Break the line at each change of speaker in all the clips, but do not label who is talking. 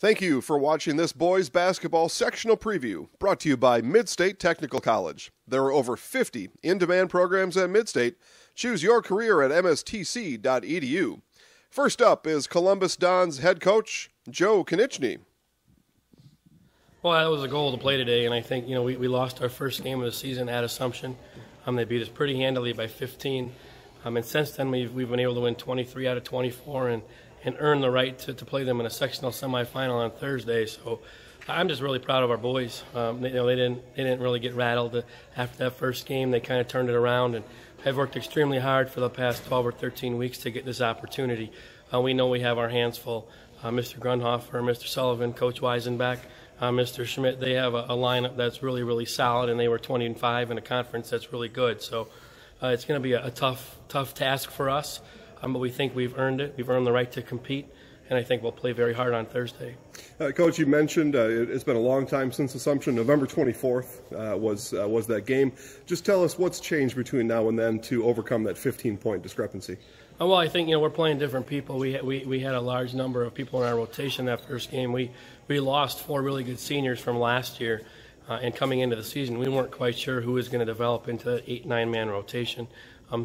Thank you for watching this boys basketball sectional preview brought to you by Midstate Technical College. There are over 50 in-demand programs at Midstate. Choose your career at mstc.edu. First up is Columbus Dons head coach Joe Konieczny.
Well, that was the goal to play today, and I think we lost our first game of the season at Assumption. They beat us pretty handily by 15, and since then we've been able to win 23 out of 24 and earn the right to play them in a sectional semifinal on Thursday. So I'm just really proud of our boys. They didn't really get rattled after that first game. They kind of turned it around and have worked extremely hard for the past 12 or 13 weeks to get this opportunity. We know we have our hands full. Mr. Grunhofer, Mr. Sullivan, Coach Weisenbach, Mr. Schmidt, they have a lineup that's really, really solid, and they were 20-5 in a conference that's really good. So it's going to be a tough task for us. But we think we've earned it. We've earned the right to compete, and I think we'll play very hard on Thursday.
Coach, you mentioned it's been a long time since Assumption. November 24th was that game. Just tell us what's changed between now and then to overcome that 15-point discrepancy.
Well, I think we're playing different people. We had a large number of people in our rotation that first game. We lost 4 really good seniors from last year, and coming into the season, we weren't quite sure who was going to develop into the 8-9-man rotation.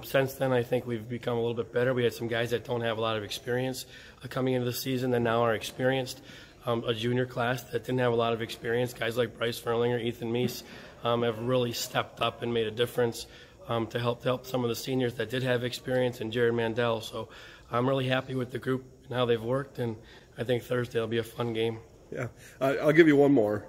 Since then, I think we've become a little bit better. We had some guys that don't have a lot of experience coming into the season that now are experienced. A junior class that didn't have a lot of experience. Guys like Bryce Ferlinger, Ethan Meese have really stepped up and made a difference to help some of the seniors that did have experience, and Jared Mandel. So I'm really happy with the group and how they've worked, and I think Thursday will be a fun game.
Yeah, I'll give you one more.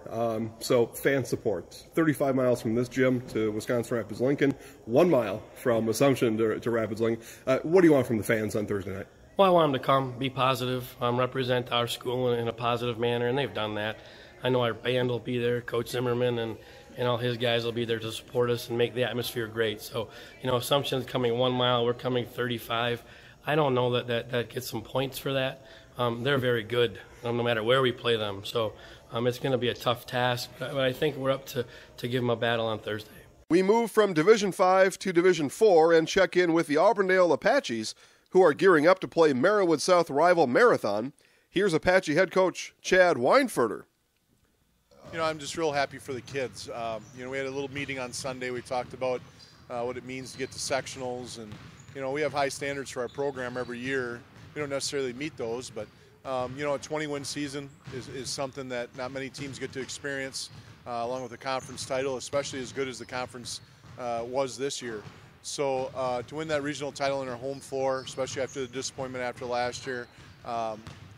So fan support. 35 miles from this gym to Wisconsin Rapids Lincoln, 1 mile from Assumption to Rapids Lincoln. What do you want from the fans on Thursday night?
Well, I want them to come, be positive, represent our school in a positive manner, and they've done that. I know our band will be there, Coach Zimmerman and all his guys will be there to support us and make the atmosphere great. So, Assumption's coming 1 mile, we're coming 35. I don't know that gets some points for that. They're very good, no matter where we play them. So it's going to be a tough task, but I think we're up to give them a battle on Thursday.
We move from Division 5 to Division 4 and check in with the Auburndale Apaches, who are gearing up to play Merriwood South rival Marathon. Here's Apache head coach Chad Weinfurter.
I'm just real happy for the kids. We had a little meeting on Sunday. We talked about what it means to get to sectionals, and we have high standards for our program every year. We don't necessarily meet those, but a 20-win season is something that not many teams get to experience, along with the conference title, especially as good as the conference was this year. So to win that regional title in our home floor, especially after the disappointment after last year,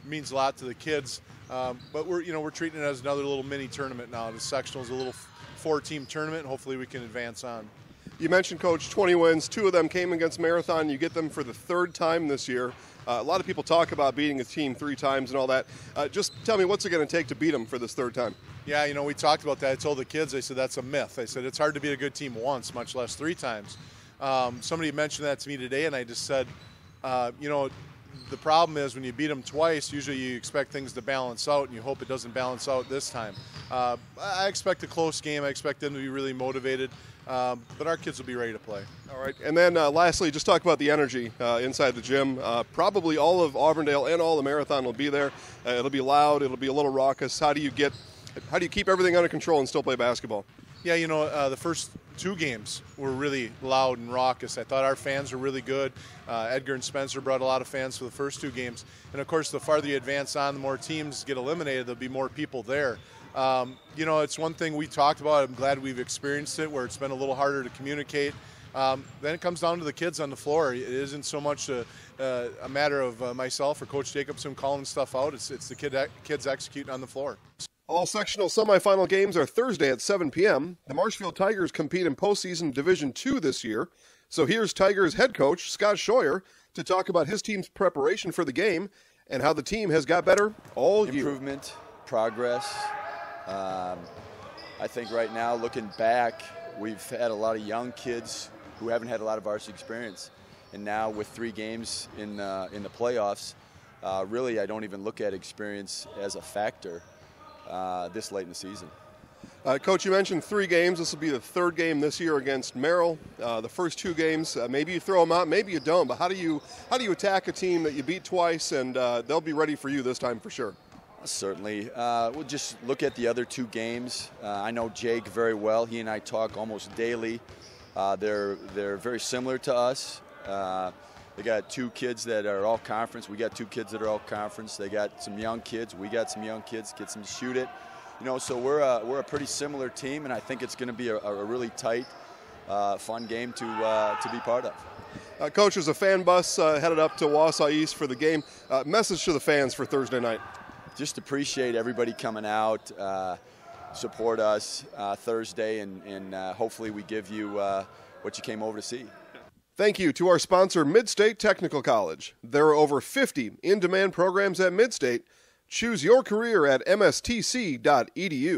means a lot to the kids. But we're treating it as another little mini tournament now. The sectional is a little 4-team tournament, and hopefully we can advance on.
You mentioned, Coach, 20 wins. 2 of them came against Marathon. You get them for the 3rd time this year. A lot of people talk about beating a team 3 times and all that. Just tell me, what's it going to take to beat them for this 3rd time?
Yeah, we talked about that. I told the kids, I said, that's a myth. I said, it's hard to beat a good team once, much less 3 times. Somebody mentioned that to me today, and I just said, the problem is when you beat them twice, usually you expect things to balance out, and you hope it doesn't balance out this time. I expect a close game. I expect them to be really motivated, but our kids will be ready to play.
All right. And then lastly, just talk about the energy inside the gym. Probably all of Auburndale and all the Marathon will be there. It'll be loud. It'll be a little raucous. How do you keep everything under control and still play basketball?
Yeah, the first 2 games were really loud and raucous. I thought our fans were really good. Edgar and Spencer brought a lot of fans for the first 2 games. And, of course, the farther you advance on, the more teams get eliminated. There'll be more people there. It's one thing we talked about. I'm glad we've experienced it, where it's been a little harder to communicate. Then it comes down to the kids on the floor. It isn't so much a matter of myself or Coach Jacobson calling stuff out. It's the kids executing on the floor.
All sectional semifinal games are Thursday at 7 p.m. The Marshfield Tigers compete in postseason Division II this year. So here's Tigers head coach Scott Scheuer to talk about his team's preparation for the game and how the team has got better all year.
Improvement, progress. I think right now, looking back, we've had a lot of young kids who haven't had a lot of varsity experience. And now with 3 games in the playoffs, really I don't even look at experience as a factor this late in the season.
Coach, you mentioned 3 games. This will be the 3rd game this year against Merrill. The first 2 games, maybe you throw them out, maybe you don't. But how do you attack a team that you beat twice, and they'll be ready for you this time for sure?
Certainly. We'll just look at the other two games. I know Jake very well. He and I talk almost daily. They're very similar to us. They got two kids that are all conference. We got two kids that are all conference. They got some young kids. We got some young kids. Get them to shoot it. So we're a pretty similar team, and I think it's going to be a really tight, fun game to be part of.
Coach, there's a fan bus headed up to Wausau East for the game. Message to the fans for Thursday night.
Just appreciate everybody coming out, support us Thursday, and hopefully we give you what you came over to see.
Thank you to our sponsor, Mid-State Technical College. There are over 50 in-demand programs at Mid-State. Choose your career at mstc.edu.